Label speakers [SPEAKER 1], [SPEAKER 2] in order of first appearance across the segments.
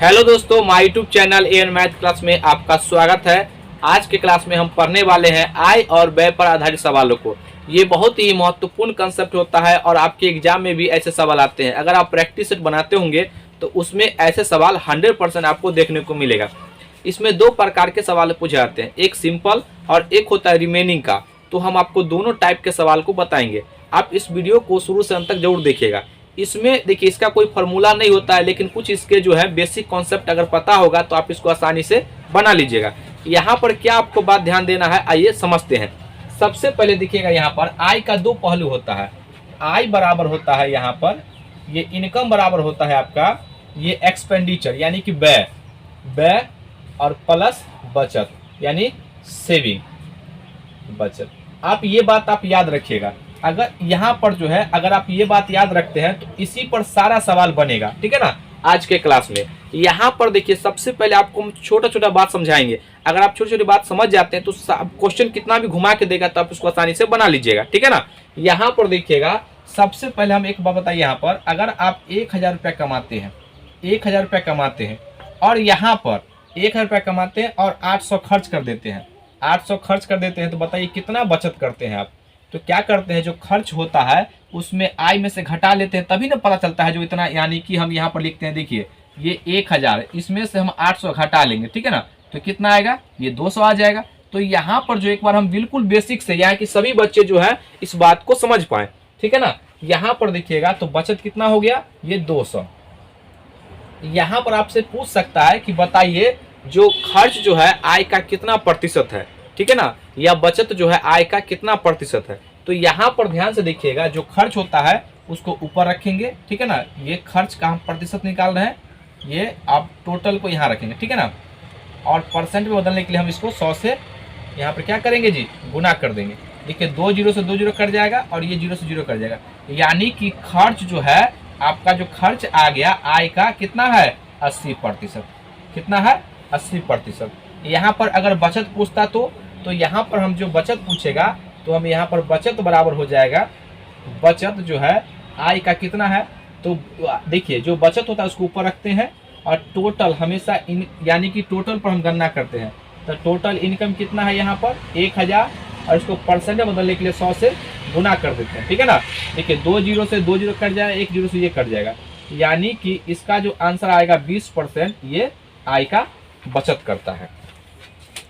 [SPEAKER 1] Hello दोस्तों, my YouTube channel AN math class में आपका स्वागत है। आज के क्लास में हम पढ़ने वाले हैं आय और व्यय पर आधारित सवालों को। ये बहुत ही महत्वपूर्ण कंसेप्ट होता है और आपके एग्जाम में भी ऐसे सवाल आते हैं। अगर आप प्रैक्टिस सेट बनाते होंगे तो उसमें ऐसे सवाल 100% आपको देखने को मिलेगा। इसमें दो प्रकार के सवाल पूछे जाते हैं, एक सिंपल और एक होता है रिमेनिंग का। तो हम आपको दोनों टाइप के सवाल को बताएंगे। आप इस वीडियो को शुरू से अंत तक जरूर देखिएगा। इसमें देखिए, इसका कोई फॉर्मूला नहीं होता है, लेकिन कुछ इसके जो है बेसिक कॉन्सेप्ट अगर पता होगा तो आप इसको आसानी से बना लीजिएगा। यहाँ पर क्या आपको बात ध्यान देना है, आइए समझते हैं। सबसे पहले देखिएगा, यहाँ पर आय का दो पहलू होता है। आय बराबर होता है यहाँ पर ये इनकम बराबर होता है आपका ये एक्सपेंडिचर यानी कि व्यय, व्यय और प्लस बचत यानी सेविंग बचत। आप ये बात आप याद रखिएगा। अगर यहाँ पर जो है अगर आप ये बात याद रखते हैं तो इसी पर सारा सवाल बनेगा, ठीक है ना। आज के क्लास में यहाँ पर देखिए, सबसे पहले आपको हम छोटा छोटा बात समझाएंगे। अगर आप छोटी छोटी बात समझ जाते हैं तो क्वेश्चन कितना भी घुमा के देगा तो आप उसको आसानी से बना लीजिएगा, ठीक है ना। यहाँ पर देखिएगा, सबसे पहले हम एक बात बताइए। यहाँ पर अगर आप 1000 रुपया कमाते हैं, 1000 रुपया कमाते हैं और यहाँ पर 1000 रुपया कमाते हैं और 800 खर्च कर देते हैं, 800 खर्च कर देते हैं, तो बताइए कितना बचत करते हैं आप। तो क्या करते हैं, जो खर्च होता है उसमें आय में से घटा लेते हैं, तभी ना पता चलता है जो इतना। यानी कि हम यहाँ पर लिखते हैं, देखिए ये 1000, इसमें से हम 800 घटा लेंगे, ठीक है ना। तो कितना आएगा, ये 200 आ जाएगा। तो यहाँ पर जो एक बार हम बिल्कुल बेसिक से, यहाँ की सभी बच्चे जो है इस बात को समझ पाए, ठीक है ना। यहाँ पर देखिएगा तो बचत कितना हो गया, ये 200। यहाँ पर आपसे पूछ सकता है कि बताइए जो खर्च जो है आय का कितना प्रतिशत है, ठीक है ना, या बचत जो है आय का कितना प्रतिशत है। तो यहाँ पर ध्यान से देखिएगा, जो खर्च होता है उसको ऊपर रखेंगे, ठीक है ना। ये खर्च का हम प्रतिशत निकाल रहे हैं, ये आप टोटल को यहाँ रखेंगे, ठीक है ना। और परसेंट में बदलने के लिए हम इसको 100 से यहाँ पर क्या करेंगे जी, गुना कर देंगे। देखिए 2 जीरो से 2 जीरो कट जाएगा और ये 0 से 0 कट जाएगा। यानी कि खर्च जो है आपका, जो खर्च आ गया आय का कितना है, 80%। कितना है, 80%। यहाँ पर अगर बचत पूछता तो यहाँ पर हम जो बचत पूछेगा तो हम यहाँ पर बचत बराबर हो जाएगा, बचत जो है आय का कितना है। तो देखिए जो बचत होता है उसको ऊपर रखते हैं और टोटल हमेशा यानी कि टोटल पर हम गणना करते हैं। तो टोटल इनकम कितना है यहाँ पर 1000 और इसको परसेंट में बदलने के लिए 100 से गुना कर देते हैं, ठीक है ना। देखिए 2 जीरो से 2 जीरो कट जाएगा, 1 जीरो से ये कट जाएगा। यानी कि इसका जो आंसर आएगा 20% ये आय का बचत करता है।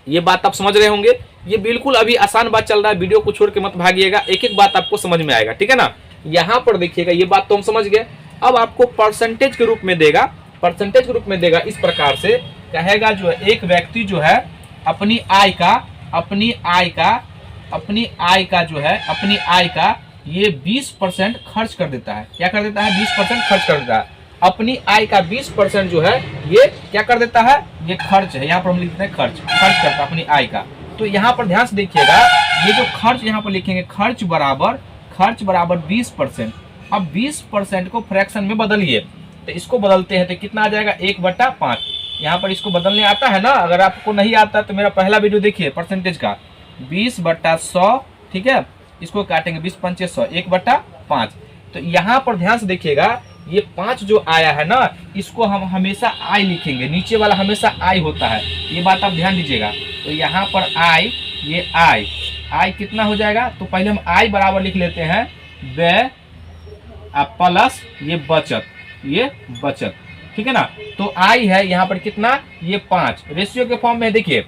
[SPEAKER 1] ये बात आप समझ रहे होंगे। ये बिल्कुल अभी आसान बात चल रहा है, वीडियो को छोड़ के मत भागिएगा, एक एक बात आपको समझ में आएगा, ठीक है ना। यहाँ पर देखिएगा, ये बात तो हम समझ गए। अब आपको परसेंटेज के रूप में देगा, परसेंटेज के रूप में देगा। इस प्रकार से कहेगा जो है एक व्यक्ति जो है अपनी आय का ये 20% खर्च कर देता है। क्या कर देता है, 20% खर्च कर देता है। अपनी आय का 20% जो है ये क्या कर देता है, ये खर्च है। यहाँ पर हम लिखते हैं खर्च करता है अपनी आय का। तो यहाँ पर ध्यान से देखिएगा, ये जो खर्च यहाँ पर लिखेंगे, खर्च बराबर 20%। अब 20% को फ्रैक्शन में बदलिए, तो इसको बदलते हैं तो कितना आ जाएगा, 1/5। यहाँ पर इसको बदलने आता है ना। अगर आपको नहीं आता तो मेरा पहला वीडियो देखिए परसेंटेज का, 20/100, ठीक है। इसको काटेंगे 20 पंचे 100, 1/5। तो यहाँ पर ध्यान से देखिएगा, ये 5 जो आया है ना, इसको हम हमेशा आय लिखेंगे, नीचे वाला हमेशा आय होता है। ये बात आप ध्यान दीजिएगा। तो यहाँ पर आय, ये आय कितना हो जाएगा, तो पहले हम आय बराबर लिख लेते हैं व्यय प्लस ये बचत, ठीक है ना। तो आय है यहाँ पर कितना, ये 5 रेशियो के फॉर्म में। देखिए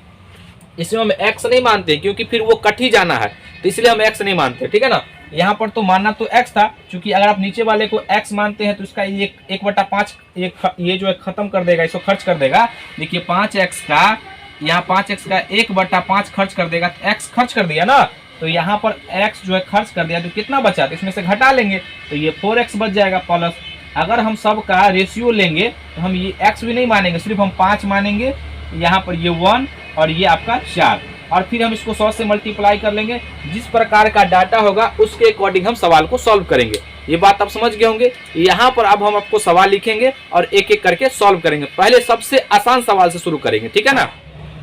[SPEAKER 1] इसमें हम x नहीं मानते क्योंकि फिर वो कट ही जाना है, तो इसलिए हम x नहीं मानते, ठीक है ना। यहाँ पर तो मानना तो x था, क्योंकि अगर आप नीचे वाले को x मानते हैं तो इसका 1/5 ये जो है खत्म कर देगा, इसको खर्च कर देगा। देखिए 5x का, यहाँ 5x का 1/5 खर्च कर देगा, तो x खर्च कर दिया ना। तो यहाँ पर x जो है खर्च कर दिया, तो कितना बचा, तो इसमें से घटा लेंगे तो ये 4x बच जाएगा प्लस। अगर हम सब का रेशियो लेंगे तो हम ये x भी नहीं मानेंगे, सिर्फ हम 5 मानेंगे। यहाँ पर ये 1 और ये आपका 4, और फिर हम इसको 100 से मल्टीप्लाई कर लेंगे। जिस प्रकार का डाटा होगा उसके अकॉर्डिंग हम सवाल को सॉल्व करेंगे। ये बात आप समझ गए होंगे। यहाँ पर अब हम आपको सवाल लिखेंगे और एक एक करके सॉल्व करेंगे। पहले सबसे आसान सवाल से शुरू करेंगे, ठीक है ना।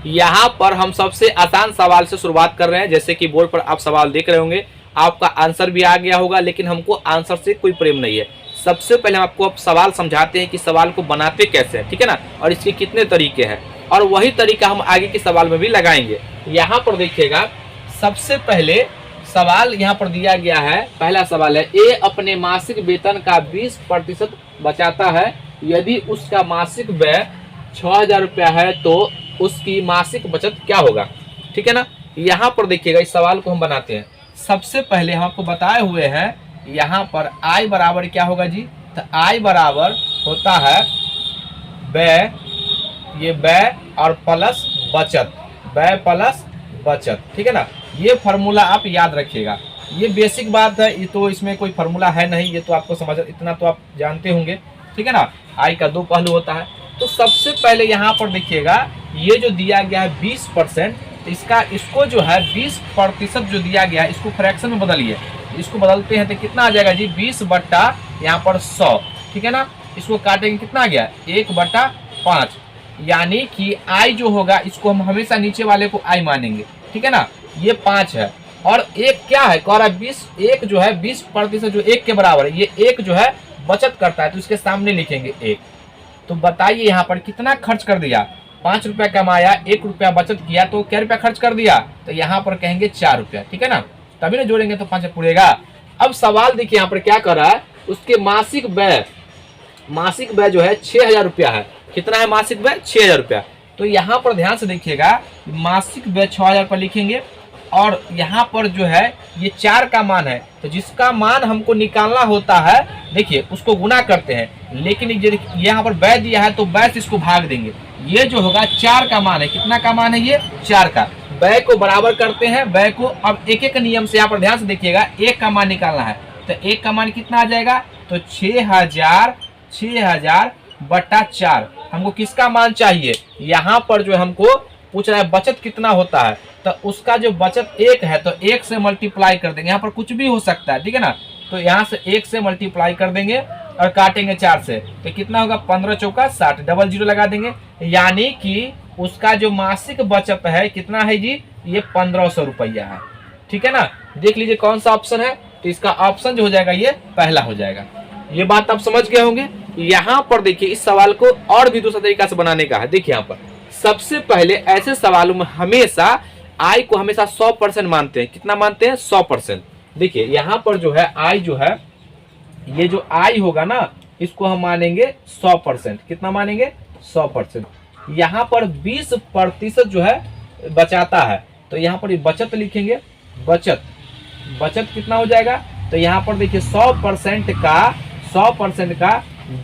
[SPEAKER 1] यहाँ पर हम सबसे आसान सवाल से शुरुआत कर रहे हैं। जैसे कि बोर्ड पर आप सवाल देख रहे होंगे, आपका आंसर भी आ गया होगा, लेकिन हमको आंसर से कोई प्रेम नहीं है, सबसे पहले हम आपको अब सवाल समझाते हैं कि सवाल को बनाते कैसे हैं, ठीक है ना, और इसके कितने तरीके हैं, और वही तरीका हम आगे के सवाल में भी लगाएंगे। यहाँ पर देखिएगा, सबसे पहले सवाल यहाँ पर दिया गया है। पहला सवाल है, ए अपने मासिक वेतन का 20% बचाता है, यदि उसका मासिक व्यय 6000 रुपया है तो उसकी मासिक बचत क्या होगा, ठीक है ना। यहाँ पर देखिएगा, इस सवाल को हम बनाते हैं। सबसे पहले हम आपको बताए हुए हैं, यहाँ पर आई बराबर क्या होगा जी, तो आई बराबर होता है व्यय, ये व्यय और प्लस बचत, व्यय प्लस बचत, ठीक है ना। ये फार्मूला आप याद रखिएगा, ये बेसिक बात है, ये तो इसमें कोई फार्मूला है नहीं, ये तो आपको समझ, इतना तो आप जानते होंगे, ठीक है ना। आई का 2 पहलू होता है। तो सबसे पहले यहाँ पर देखिएगा, ये जो दिया गया है 20%, इसको जो है 20% जो दिया गया है, इसको फ्रैक्शन में बदलिए। इसको बदलते हैं तो कितना आ जाएगा जी, 20 बट्टा यहाँ पर 100, ठीक है ना। इसको काटेंगे, कितना आ गया, 1/5, यानी कि आई जो होगा, इसको हम हमेशा नीचे वाले को आई मानेंगे, ठीक है ना। ये 5 है, और एक क्या है, कह रहा है 20, एक जो है 20% जो 1 के बराबर है, ये 1 जो है बचत करता है, तो इसके सामने लिखेंगे 1। तो बताइए यहाँ पर कितना खर्च कर दिया, 5 रुपया कमाया, 1 रुपया बचत किया, तो क्या रुपया खर्च कर दिया, तो यहाँ पर कहेंगे 4 रुपया, ठीक है ना। तभी ना जोड़ेंगे तो 5 पूरेगा। अब सवाल देखिए यहाँ पर क्या कर रहा है, उसके मासिक व्यय जो है 6000 रुपया है। कितना है मासिक व्यय, 6000 रुपया। तो यहाँ पर ध्यान से देखिएगा, मासिक व्यय 6000 पर लिखेंगे, और यहाँ पर जो है ये 4 का मान है, तो जिसका मान हमको निकालना होता है, देखिए उसको गुना करते हैं, लेकिन यहाँ पर व्यय दिया है तो व्यय से इसको भाग देंगे। ये जो होगा 4 का मान है, कितना का मान है, ये 4 का। व्यय को बराबर करते हैं, व्यय को अब एक एक नियम से यहाँ पर ध्यान से देखिएगा, 1 का मान निकालना है, तो 1 का मान कितना आ जाएगा, तो 6000 बटा 4। हमको किसका मान चाहिए, यहाँ पर जो हमको पूछ रहा है बचत कितना होता है, तो उसका जो बचत 1 है, तो 1 से मल्टीप्लाई कर देंगे। यहाँ पर कुछ भी हो सकता है, ठीक है ना, तो यहाँ से 1 से मल्टीप्लाई कर देंगे और काटेंगे 4 से, तो कितना होगा, 15 चौका 60, डबल जीरो लगा देंगे, यानी कि उसका जो मासिक बचत है कितना है जी, ये 1500 रुपया है, ठीक है ना। देख लीजिए कौन सा ऑप्शन है, तो इसका ऑप्शन जो हो जाएगा ये पहला हो जाएगा। ये बात आप समझ गए होंगे। यहाँ पर देखिए, इस सवाल को और भी दूसरा तरीका से बनाने का है। देखिए यहाँ पर सबसे पहले ऐसे सवालों में हमेशा आई को हमेशा 100% मानते हैं। कितना मानते हैं, 100%। देखिए यहाँ पर जो है आई जो है, ये जो आई होगा ना, इसको हम मानेंगे 100%। कितना मानेंगे, 100%। यहाँ पर 20% जो है बचाता है, तो यहाँ पर बचत लिखेंगे, बचत कितना हो जाएगा, तो यहाँ पर देखिए 100% का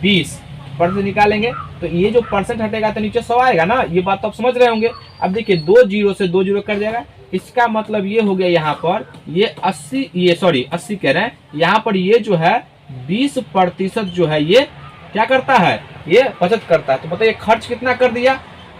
[SPEAKER 1] 20% निकालेंगे, तो ये जो परसेंट हटेगा तो नीचे 100 आएगा ना। ये बात तो आप समझ रहे होंगे। अब देखिए 2 जीरो से 2 जीरो कट जाएगा, इसका मतलब ये हो गया, यहाँ पर ये 80 कह रहे हैं, यहाँ पर ये जो है 20% जो है ये क्या करता है, ये बचत करता है। तो बताइए खर्च कितना कर दिया,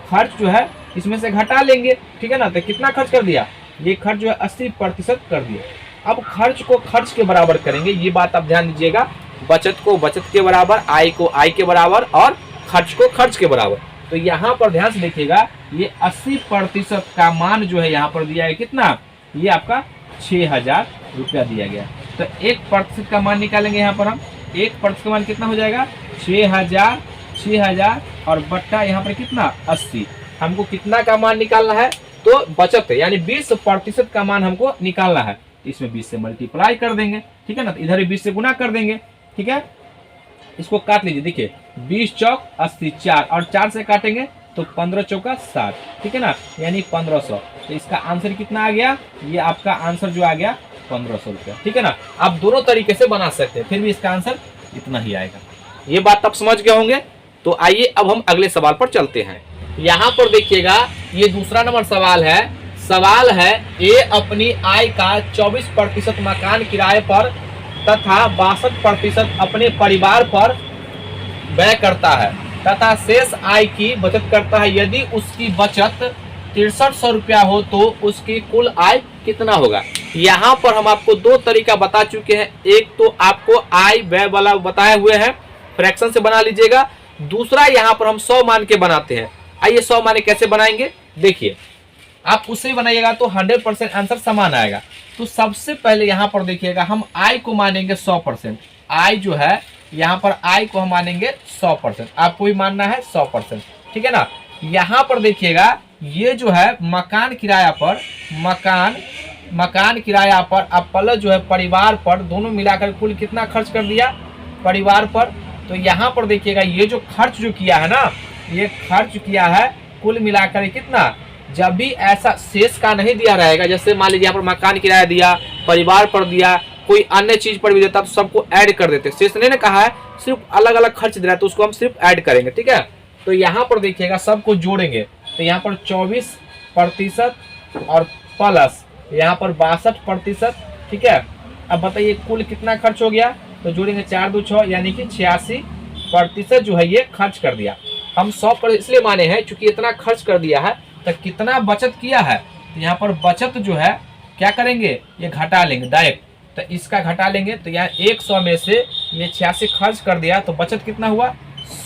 [SPEAKER 1] खर्च जो है इसमें से घटा लेंगे, ठीक है ना, तो कितना खर्च कर दिया, ये खर्च जो है 80% कर दिया। अब खर्च को खर्च के बराबर करेंगे, ये बात आप ध्यान दीजिएगा, बचत को बचत के बराबर, आय को आय के बराबर, और खर्च को खर्च के बराबर। तो यहाँ पर ध्यान से देखिएगा, ये 80% का मान जो है यहाँ पर दिया है कितना, ये आपका 6000 रुपया दिया गया। तो 1% का मान निकालेंगे, यहाँ पर हम 1% का मान कितना हो जाएगा, 6000 और बट्टा यहाँ पर कितना, 80। हमको कितना का मान निकालना है, तो बचत है, यानी 20% का मान हमको निकालना है। इसमें 20 से मल्टीप्लाई कर देंगे, ठीक है ना, तो इधर 20 से गुना कर देंगे, ठीक है। इसको काट लीजिए, देखिए 20 चौक 80, 4 और 4 से काटेंगे तो 15 चौका 60, ठीक है ना, यानी 1500। तो इसका आंसर कितना आ गया, ये आपका आंसर जो आ गया 1500 रुपया, ठीक है ना। आप दोनों तरीके से बना सकते हैं, फिर भी इसका आंसर इतना ही आएगा। ये बात आप समझ गए होंगे। तो आइए अब हम अगले सवाल पर चलते हैं। यहाँ पर देखिएगा, ये दूसरा नंबर सवाल है, ए अपनी आय का 24% मकान किराए पर तथा 62% अपने परिवार पर व्यय करता है तथा शेष आय की बचत करता है। यदि उसकी बचत 6300 रुपया हो तो उसकी कुल आय कितना होगा। यहाँ पर हम आपको 2 तरीका बता चुके हैं। एक तो आपको आय व्यय वाला बताए हुए हैं, फ्रैक्शन से बना लीजिएगा। दूसरा यहाँ पर हम 100 मान के बनाते हैं। आइए 100 माने कैसे बनाएंगे, देखिए आप उससे बनाइएगा तो 100% आंसर समान आएगा। तो सबसे पहले यहाँ पर देखिएगा, हम आय को मानेंगे 100%। आय जो है यहाँ पर आई को हम मानेंगे 100%, आपको भी मानना है 100%, ठीक है ना। यहाँ पर देखिएगा ये जो है मकान किराया पर, मकान किराया पर अब प्लस जो है परिवार पर, दोनों मिलाकर कुल कितना खर्च कर दिया परिवार पर। तो यहाँ पर देखिएगा ये जो खर्च जो किया है ना, ये खर्च किया है कुल मिलाकर कितना। जब भी ऐसा शेष का नहीं दिया रहेगा, जैसे मान लीजिए यहाँ पर मकान किराया दिया, परिवार पर दिया, कोई अन्य चीज पर भी देता तो सबको ऐड कर देते। शेष नहीं ना कहा है, सिर्फ अलग अलग खर्च दे रहा है तो उसको हम सिर्फ ऐड करेंगे, ठीक है। तो यहाँ पर देखिएगा सबको जोड़ेंगे तो यहाँ पर 24% और प्लस यहाँ पर 62%, ठीक है। अब बताइए कुल कितना खर्च हो गया, तो जोड़ेंगे 4 2 6 यानी कि 86% जो है ये खर्च कर दिया। हम 100 पर इसलिए माने हैं क्योंकि इतना खर्च कर दिया है, तो कितना बचत किया है, तो यहाँ पर बचत जो है क्या करेंगे, ये घटा लेंगे डायरेक्ट, तो इसका घटा लेंगे तो यहाँ 100 में से ये 86 खर्च कर दिया तो बचत कितना हुआ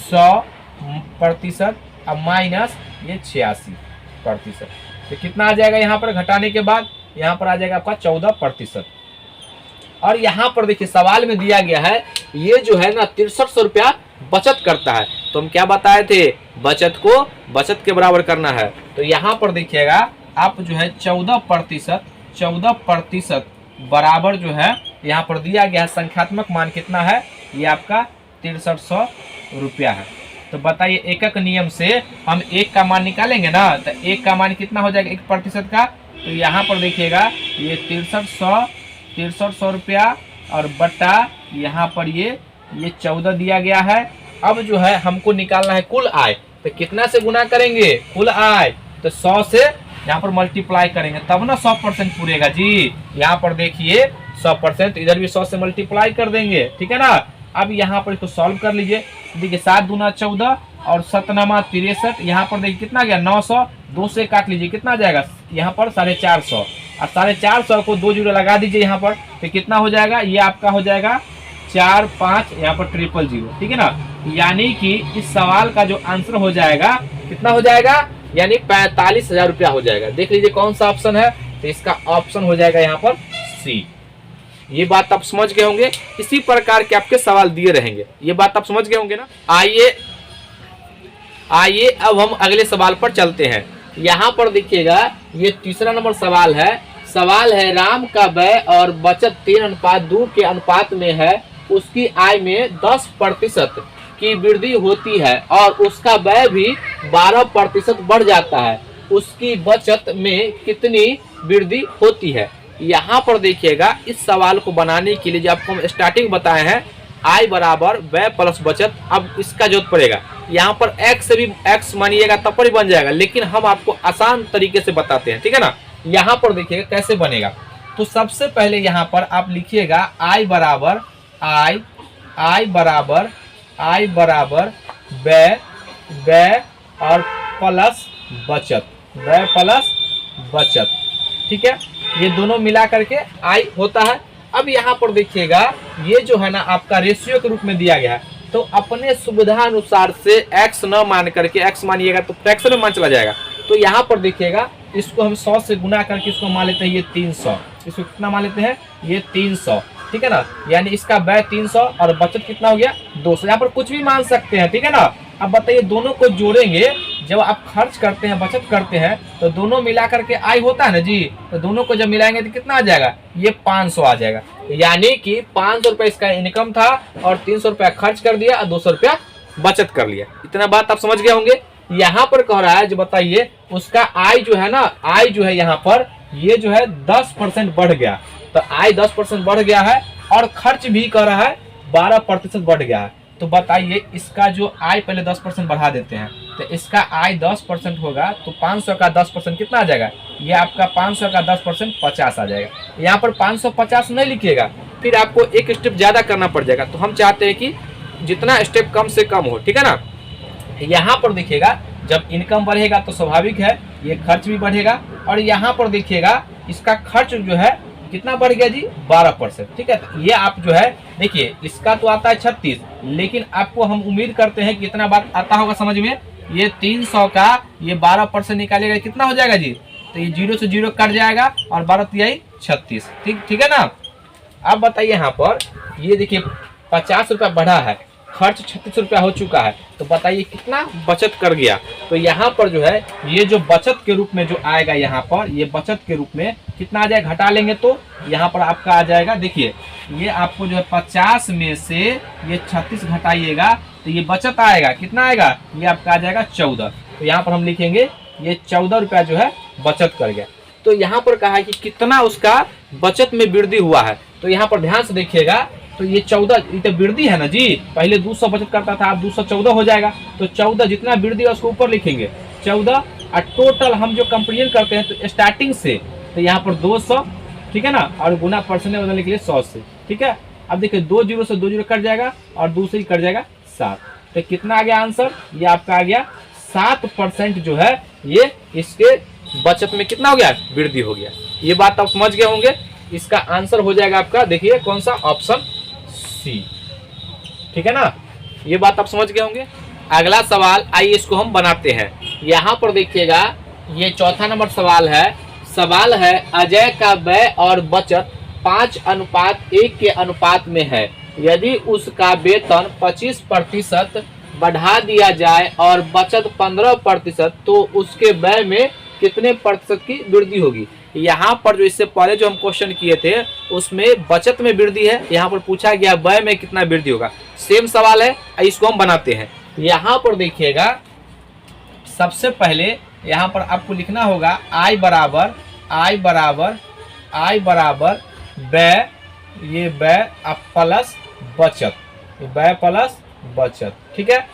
[SPEAKER 1] 100%, अब माइनस ये 86%, तो कितना आ जाएगा यहाँ पर घटाने के बाद, यहाँ पर आ जाएगा आपका 14%। और यहाँ पर देखिए सवाल में दिया गया है ये जो है ना 6300 रुपया बचत करता है, तो हम क्या बताए थे, बचत को बचत के बराबर करना है। तो यहाँ पर देखिएगा आप जो है 14% बराबर जो है यहाँ पर दिया गया है, संख्यात्मक मान कितना है, ये आपका 6300 रुपया है। तो बताइए एकक नियम से हम एक का मान निकालेंगे ना, तो एक का मान कितना हो जाएगा 1% का, तो यहाँ पर देखिएगा ये 6300 रुपया और बटा यहाँ पर ये 14 दिया गया है। अब जो है हमको निकालना है कुल आय, तो कितना से गुना करेंगे कुल आय, तो 100 से यहाँ पर मल्टीप्लाई करेंगे तब ना 100% पूरेगा जी। यहाँ पर देखिए 100%, इधर भी 100 से मल्टीप्लाई कर देंगे, ठीक है ना। अब यहाँ पर इसको सॉल्व कर लीजिए, देखिए 7 दूना 14 और 7 नामा 63, यहाँ पर देखिए कितना गया 900, 2 से काट लीजिए कितना आ जाएगा यहाँ पर 450, और 450 को 2 जीरो लगा दीजिए यहाँ पर, तो कितना हो जाएगा, ये आपका हो जाएगा 4 5 यहाँ पर 000, ठीक है ना। यानी कि इस सवाल का जो आंसर हो जाएगा कितना हो जाएगा, यानी 45,000 रुपया हो जाएगा। देख लीजिए कौन सा ऑप्शन है, तो इसका ऑप्शन हो जाएगा यहाँ पर सी। ये बात आप समझ गए होंगे, इसी प्रकार के आपके सवाल दिए रहेंगे, ये बात आप समझ गए होंगे ना। आइए अब हम अगले सवाल पर चलते हैं। यहाँ पर देखिएगा ये तीसरा नंबर सवाल है राम का व्यय और बचत 3:2 के अनुपात में है, उसकी आय में 10% की वृद्धि होती है और उसका व्यय भी 12% बढ़ जाता है, उसकी बचत में कितनी वृद्धि होती है। यहाँ पर देखिएगा इस सवाल को बनाने के लिए जो आपको हम स्टार्टिंग बताए हैं आय बराबर व्यय प्लस बचत, अब इसका जरूरत पड़ेगा। यहाँ पर x से भी x मानिएगा तब पर ही बन जाएगा, लेकिन हम आपको आसान तरीके से बताते हैं, ठीक है ना। यहाँ पर देखिएगा कैसे बनेगा, तो सबसे पहले यहाँ पर आप लिखिएगा आय बराबर व्यय और प्लस बचत, ठीक है। ये दोनों मिला करके आय होता है। अब यहाँ पर देखिएगा ये जो है ना आपका रेशियो के रूप में दिया गया है, तो अपने सुविधा अनुसार से x न मान करके, x मानिएगा तो फ्रैक्शन में मान चला जाएगा। तो यहाँ पर देखिएगा इसको हम 100 से गुना करके इसको मान लेते हैं ये 300, इसको कितना मान लेते हैं ये 300, ठीक है ना। यानी इसका व्यय 300 और बचत कितना हो गया 200, यहाँ पर कुछ भी मान सकते हैं, ठीक है ना। अब बताइए दोनों को जोड़ेंगे, जब आप खर्च करते हैं बचत करते हैं तो दोनों मिला करके आय होता है ना जी, तो दोनों को जब मिलाएंगे तो कितना आ जाएगा, ये 500 आ जाएगा। यानी कि 500 रुपये इसका इनकम था और 300 रुपया खर्च कर दिया और 200 रुपया बचत कर लिया। इतना बात आप समझ गए होंगे। यहाँ पर कह रहा है जो बताइए उसका आय जो है ना, आय जो है यहाँ पर ये जो है 10% बढ़ गया, तो आय 10% बढ़ गया है और खर्च भी कर रहा है 12% बढ़ गया है। तो बताइए इसका जो आय पहले 10% बढ़ा देते हैं, तो इसका आय 10% होगा तो 500 का 10% कितना आ जाएगा, ये आपका 500 का 10% 50 आ जाएगा। यहाँ पर 550 नहीं लिखिएगा, फिर आपको एक स्टेप ज्यादा करना पड़ जाएगा। तो हम चाहते हैं कि जितना स्टेप कम से कम हो, ठीक है ना। यहाँ पर देखिएगा जब इनकम बढ़ेगा तो स्वाभाविक है ये खर्च भी बढ़ेगा, और यहाँ पर देखिएगा इसका खर्च जो है कितना बढ़ गया जी 12%, ठीक है। तो ये आप जो है देखिए इसका तो आता है 36, लेकिन आपको हम उम्मीद करते हैं कि इतना बात आता होगा समझ में। ये 300 का ये 12% निकालेगा कितना हो जाएगा जी, तो ये 0 से 0 कट जाएगा और 12 3 36, ठीक है ना। अब बताइए यहाँ पर ये देखिए 50 रुपया बढ़ा है, खर्च 36 रुपया हो चुका है, तो बताइए कितना बचत कर गया। तो यहाँ पर जो है ये जो बचत के रूप में जो आएगा, यहाँ पर ये बचत के रूप में कितना आ जाएगा, घटा लेंगे तो यहाँ पर आपका आ जाएगा, देखिए ये आपको जो है 50 में से ये 36 घटाइएगा तो ये बचत आएगा, कितना आएगा, ये आपका आ जाएगा 14। तो यहाँ पर हम लिखेंगे ये 14 रुपया जो है बचत कर गया। तो यहाँ पर कहा है कि कितना उसका बचत में वृद्धि हुआ है। तो यहाँ पर ध्यान से देखिएगा, तो ये 14 ये तो वृद्धि है ना जी, पहले 200 बचत करता था, अब 214 हो जाएगा। तो 14 जितना वृद्धि है उसको ऊपर लिखेंगे 14, और टोटल हम जो कंपेरिजन करते हैं तो स्टार्टिंग से, तो यहाँ पर 200, ठीक है ना, और गुना परसेंट बदलने के लिए 100 से, ठीक है। अब देखिए 2 जीरो से 2 जीरो कट जाएगा और 2 से ही कट जाएगा 7। तो कितना आ गया आंसर, ये आपका आ गया 7% जो है ये इसके बचत में कितना हो गया, वृद्धि हो गया। ये बात आप समझ गए होंगे। इसका आंसर हो जाएगा आपका, देखिए कौन सा, ऑप्शन सी, ठीक है ना, ये बात आप समझ गए होंगे। अगला सवाल आइए इसको हम बनाते हैं। यहाँ पर देखिएगा ये चौथा नंबर सवाल है। सवाल है अजय का व्यय और बचत 5:1 के अनुपात में है। यदि उसका वेतन 25% बढ़ा दिया जाए और बचत 15%, तो उसके व्यय में कितने प्रतिशत की वृद्धि होगी। यहाँ पर जो इससे पहले जो हम क्वेश्चन किए थे उसमें बचत में वृद्धि है, यहाँ पर पूछा गया व्यय में कितना वृद्धि होगा। सेम सवाल है, इसको हम बनाते हैं। यहाँ पर देखिएगा सबसे पहले यहाँ पर आपको लिखना होगा I बराबर व्यय, ये व्यय प्लस बचत, व्यय प्लस बचत, ठीक है।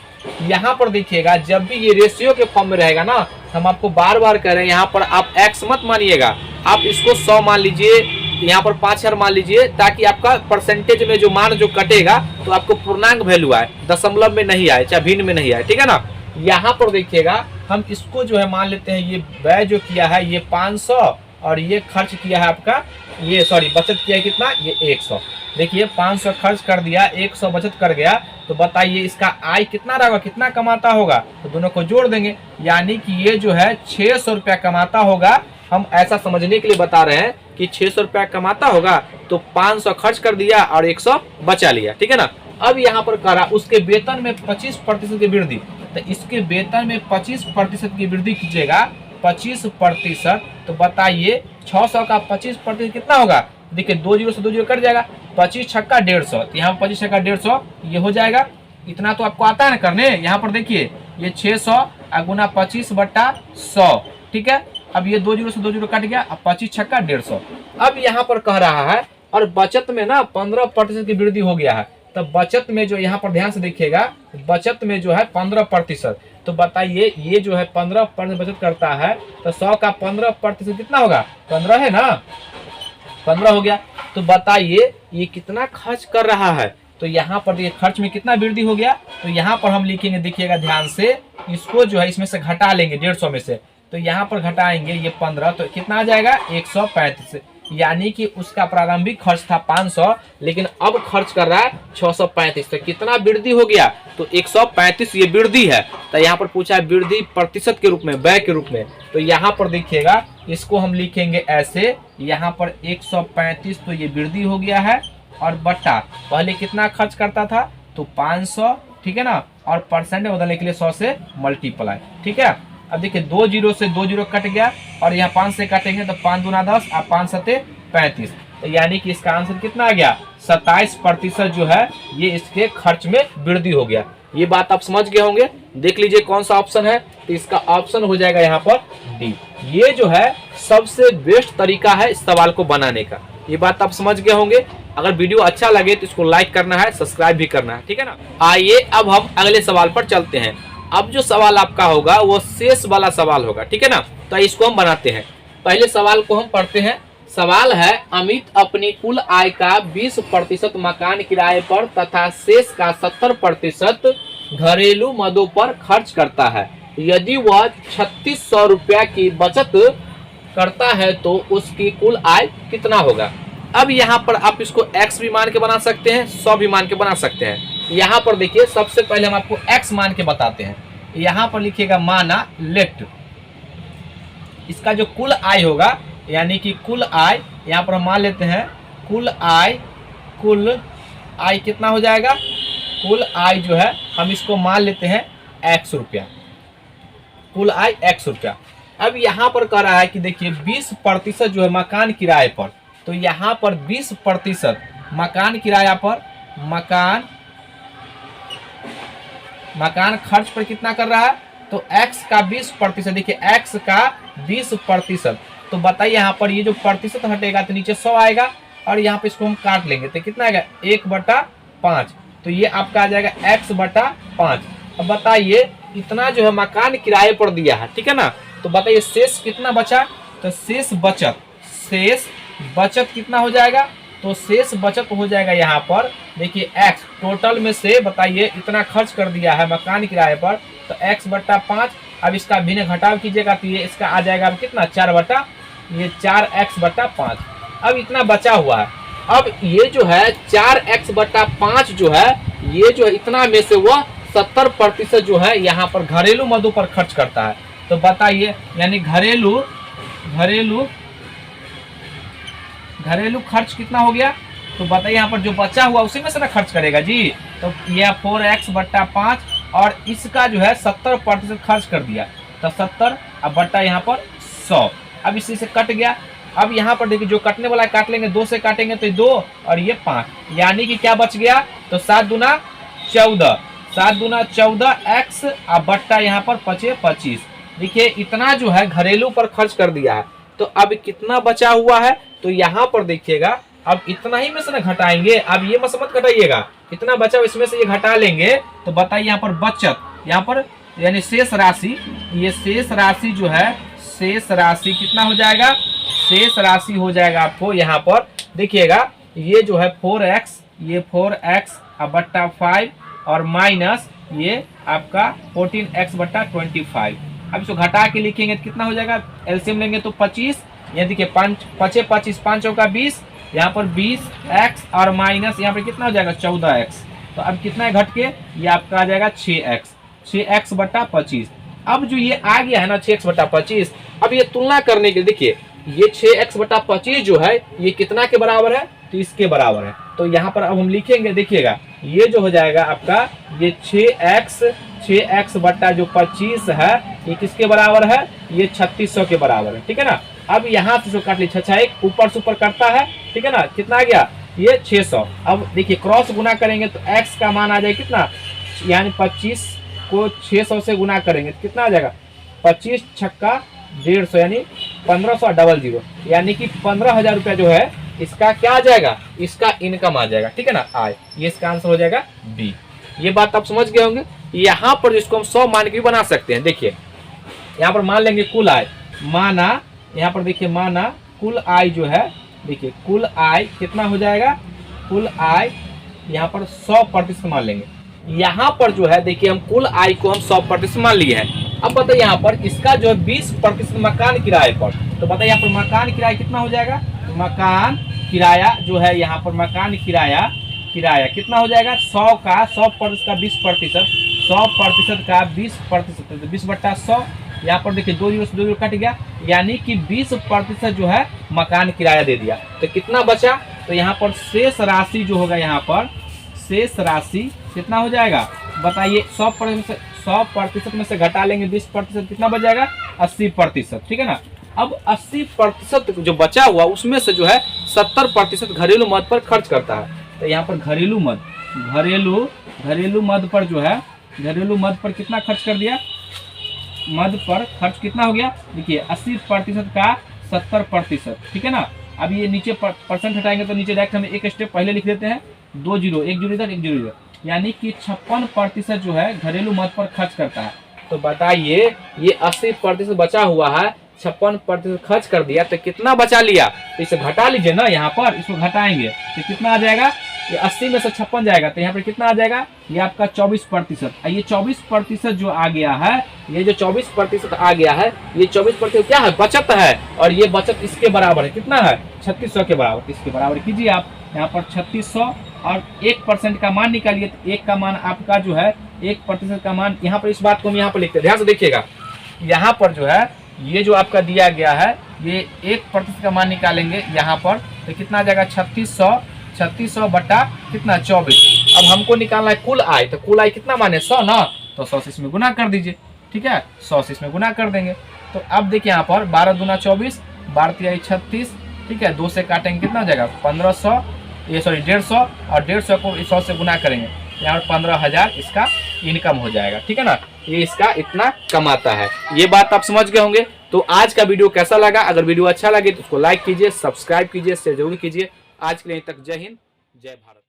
[SPEAKER 1] यहाँ पर देखिएगा जब भी ये रेशियो के फॉर्म में रहेगा ना, हम आपको बार बार कह रहे हैं, यहाँ पर आप x मत मानिएगा, आप इसको 100 मान लीजिए, यहाँ पर 5000 मान लीजिए, ताकि आपका परसेंटेज में जो मान जो कटेगा तो आपको पूर्णांक वैल्यू आए, दशमलव में नहीं आए, चाहे भिन्न में नहीं आए, ठीक है ना। यहाँ पर देखिएगा हम इसको जो है मान लेते हैं, ये व्यय जो किया है ये 500 और ये खर्च किया है आपका, ये सॉरी बचत किया है कितना, ये 100। देखिए 500 खर्च कर दिया, 100 बचत कर गया, तो बताइए इसका आय कितना रहेगा, कितना कमाता होगा, तो दोनों को जोड़ देंगे, यानी कि ये जो है 600 रुपया कमाता होगा। हम ऐसा समझने के लिए बता रहे हैं कि 600 रुपया कमाता होगा, तो 500 खर्च कर दिया और 100 बचा लिया, ठीक है ना। अब यहाँ पर कह रहा उसके वेतन में 25% की वृद्धि, तो इसके वेतन में 25% की वृद्धि कीजिएगा, 25%, तो बताइए 600 का 25% कितना होगा। देखिए 2 जीरो से 2 जीरो कट जाएगा, 25 छक्का 150, तो यहाँ 25 छक्का 150 ये हो जाएगा। इतना तो आपको आता है ना करने। यहाँ पर देखिए ये 600 गुना 25/100, ठीक है। अब ये 2 जीरो से 2 जीरो कट गया, अब 25 छक्का 150। अब यहाँ पर कह रहा है और बचत में ना 15% की वृद्धि हो गया है, तो बचत में जो यहाँ पर ध्यान से देखिएगा, बचत में जो है 15%, तो बताइए ये जो है 15% बचत करता है, तो 100 का 15% कितना होगा, 15 है ना, 15 हो गया। तो बताइए ये कितना खर्च कर रहा है। तो यहाँ पर देखिए खर्च में कितना वृद्धि हो गया, तो यहाँ पर हम लिखेंगे, देखिएगा ध्यान से, इसको जो है इसमें से घटा लेंगे 150 में से, तो यहाँ पर घटाएंगे ये 15, तो कितना आ जाएगा 135, यानी कि उसका प्रारंभिक खर्च था 500, लेकिन अब खर्च कर रहा है 635, तो कितना वृद्धि हो गया, तो 135 ये वृद्धि है। तो यहाँ पर पूछा है वृद्धि प्रतिशत के रूप में, व्यय के रूप में, तो यहाँ पर देखिएगा इसको हम लिखेंगे ऐसे, यहाँ पर 135 तो ये वृद्धि हो गया है, और बट्टा पहले कितना खर्च करता था, तो 500, ठीक है ना, और परसेंट में बदलने के लिए 100 से मल्टीप्लाई, ठीक है। अब देखिए 2 जीरो से 2 जीरो कट गया, और यहाँ 5 से काटेंगे तो 5 दूना 10 और 5 सते 35, तो यानी कि इसका आंसर कितना आ गया, 27% जो है ये इसके खर्च में वृद्धि हो गया। ये बात आप समझ गए होंगे। देख लीजिए कौन सा ऑप्शन है, तो इसका ऑप्शन हो जाएगा यहाँ पर डी। ये जो है सबसे बेस्ट तरीका है इस सवाल को बनाने का। ये बात आप समझ गए होंगे। अगर वीडियो अच्छा लगे तो इसको लाइक करना है, सब्सक्राइब भी करना है, ठीक है ना। आइए अब हम अगले सवाल पर चलते हैं। अब जो सवाल आपका होगा वो शेष वाला सवाल होगा, ठीक है ना। तो इसको हम बनाते हैं। पहले सवाल को हम पढ़ते हैं। सवाल है अमित अपनी कुल आय का 20% मकान किराए पर तथा शेष का 70% घरेलू मदों पर खर्च करता है। यदि वह 3600 रुपया की बचत करता है तो उसकी कुल आय कितना होगा। अब यहाँ पर आप इसको x भी मान के बना सकते हैं, 100 भी मान के बना सकते हैं। यहाँ पर देखिए सबसे पहले हम आपको x मान के बताते हैं। यहाँ पर लिखिएगा माना लेट, इसका जो कुल आय होगा, यानी कि कुल आय यहाँ पर हम मान लेते हैं कुल आय कितना हो जाएगा, कुल आय जो है हम इसको मान लेते हैं x रुपया, कुल आय x रुपया। अब यहाँ पर कह रहा है कि देखिए 20% जो है मकान किराए पर, तो यहाँ पर 20% मकान किराया पर, मकान खर्च पर कितना कर रहा है, तो x का 20%, देखिए x का 20%, तो बताइए यहाँ पर ये जो प्रतिशत हटेगा तो नीचे 100 आएगा और यहाँ पे इसको हम काट लेंगे तो कितना आएगा 1/5, तो ये आपका आ जाएगा x/5। अब बताइए इतना जो है मकान किराए पर दिया है, ठीक है ना, तो बताइए शेष कितना बचा, तो शेष बचत कितना हो जाएगा, तो शेष बचत हो जाएगा यहाँ पर देखिए x, टोटल में से बताइए इतना खर्च कर दिया है मकान किराए पर, तो x/5। अब इसका भिन्न घटाव कीजिएगा तो ये इसका आ जाएगा अब कितना 4x/5। अब इतना बचा हुआ है, अब ये जो है 4x/5 जो है, ये जो है इतना में से वह 70% जो है यहाँ पर घरेलू मदों पर खर्च करता है। तो बताइए यानी घरेलू खर्च कितना हो गया, तो बताइए यहाँ पर जो बचा हुआ उसी में से ना खर्च करेगा जी, तो यह 4x/5 और इसका जो है 70% खर्च कर दिया, तो 70 अब बट्टा यहाँ पर 100, अब इसी से कट गया। अब यहाँ पर देखिए जो कटने वाला है काट लेंगे, 2 से काटेंगे तो 2 और ये 5, यानी कि क्या बच गया, तो 7 दूना 14 x अब बट्टा यहाँ पर 25। देखिए इतना जो है घरेलू पर खर्च कर दिया है, तो अब कितना बचा हुआ है, तो यहाँ पर देखिएगा अब इतना ही में से ना घटाएंगे, अब ये मत घटाइएगा, इतना बचा इसमें से ये घटा लेंगे, तो बताइए यहाँ पर बचत, यहाँ पर यानी शेष राशि, ये शेष राशि जो है, शेष राशि कितना हो जाएगा, शेष राशि हो जाएगा आपको यहाँ पर देखिएगा ये जो है 4x, ये 4x अब बट्टा 5 और माइनस ये आपका 14x/25। अब इसको घटा के लिखेंगे तो कितना हो जाएगा, एलसीएम लेंगे तो 25, ये देखिए 5 5 25 5 का 20, यहाँ पर 20x और माइनस यहाँ पर कितना हो जाएगा 14x, तो अब कितना है घट के, ये आपका आ जाएगा 6x/25। अब जो ये आ गया है ना 6x/25, अब ये तुलना करने के देखिए ये 6x/25 जो है ये कितना के बराबर है, तो इसके बराबर है, तो यहाँ पर अब हम लिखेंगे देखिएगा ये जो हो जाएगा आपका ये 6x/25 है, ये किसके बराबर है, ये 3600 के बराबर है, ठीक है ना। अब यहाँ से जो काट ली 6 1 ऊपर से ऊपर काटता है, ठीक है ना, कितना आ गया ये 600। अब देखिए क्रॉस गुना करेंगे तो x का मान आ जाएगा कितना, यानी 25 को 600 से गुना करेंगे तो कितना आ जाएगा 25 छक्का 150 यानी 1500 यानी कि 15,000 रुपया जो है इसका क्या आ जाएगा, इसका इनकम आ जाएगा, ठीक है ना, आय, ये इसका आंसर हो जाएगा बी। ये बात आप समझ गए होंगे। यहाँ पर जिसको हम 100 मान के भी बना सकते हैं, देखिए यहाँ पर मान लेंगे कुल आय, माना यहाँ पर देखिए माना कुल आय जो है, देखिए कुल आय कितना हो जाएगा, कुल आय यहाँ पर 100% मान लेंगे। यहाँ पर जो है देखिए हम कुल आय को हम 100% मान लिए हैं। अब बताइए यहाँ पर इसका जो है 20% मकान किराए पर, तो बताइए यहाँ पर मकान किराया कितना हो जाएगा, मकान किराया जो है यहाँ पर मकान किराया कितना हो जाएगा, 100% का 20%, 100% का 20%, 20/100, यहाँ पर देखिए 2 0 से 2 0 कट गया, यानी कि 20% जो है मकान किराया दे दिया, तो कितना बचा, तो यहाँ पर शेष राशि जो होगा, यहाँ पर शेष राशि कितना हो जाएगा बताइए, 100% में से घटा लेंगे 20%, कितना बच जाएगा 80%, ठीक है ना। अब 80% जो बचा हुआ उसमें से जो है 70% घरेलू मद पर खर्च करता है, तो यहाँ पर घरेलू मद पर जो है, घरेलू मद पर कितना खर्च कर दिया, मद पर खर्च कितना हो गया, देखिए 80% का 70%, ठीक है ना। अब ये नीचे परसेंट हटाएंगे तो नीचे डायरेक्ट हम एक स्टेप पहले लिख देते हैं, 2 0 1 0 इधर 1 0 इधर, यानी कि 56% जो है घरेलू मद पर खर्च करता है। तो बताइए ये 80% बचा हुआ है, 56% खर्च कर दिया, तो कितना बचा लिया, तो इसे घटा लीजिए ना, यहाँ पर इसको घटाएंगे तो कितना आ जाएगा, ये 80 में से 56 जाएगा, तो यहाँ पर कितना आ जाएगा, ये आपका 24%। ये 24% जो आ गया है, ये जो 24% आ गया है, ये 24% क्या है, बचत है, और ये बचत इसके बराबर है, कितना है 3600 के बराबर, इसके बराबर कीजिए आप यहाँ पर 3600 और 1% का मान निकालिए, तो 1 का मान आपका जो है 1% का मान, यहाँ पर इस बात को हम यहाँ पर लिखते हैं, ध्यान से देखिएगा, यहाँ पर जो है ये जो आपका दिया गया है, ये 1% का मान निकालेंगे यहाँ पर, तो कितना आ जाएगा 3600 3600 बटा कितना 24। अब हमको निकालना है कुल आय, तो कुल आय कितना माने 100 ना, तो 100 से इसमें गुना कर दीजिए। ठीक है, 100 से इसमें गुना कर देंगे। तो अब देखिए यहाँ पर 12 दूना 24, 12 तिहाई 36। ठीक है, 2 से काटेंगे कितना हो जाएगा 1500, ये सॉरी 150, और 150 को 100 से गुना करेंगे, यहाँ पर 15,000 इसका इनकम हो जाएगा। ठीक है ना, ये इसका इतना कमाता है। ये बात आप समझ गए होंगे। तो आज का वीडियो कैसा लगा? अगर वीडियो अच्छा लगे तो उसको लाइक कीजिए, सब्सक्राइब कीजिए, शेयर जरूर कीजिए। आज के लिए तक जय हिंद, जय भारत।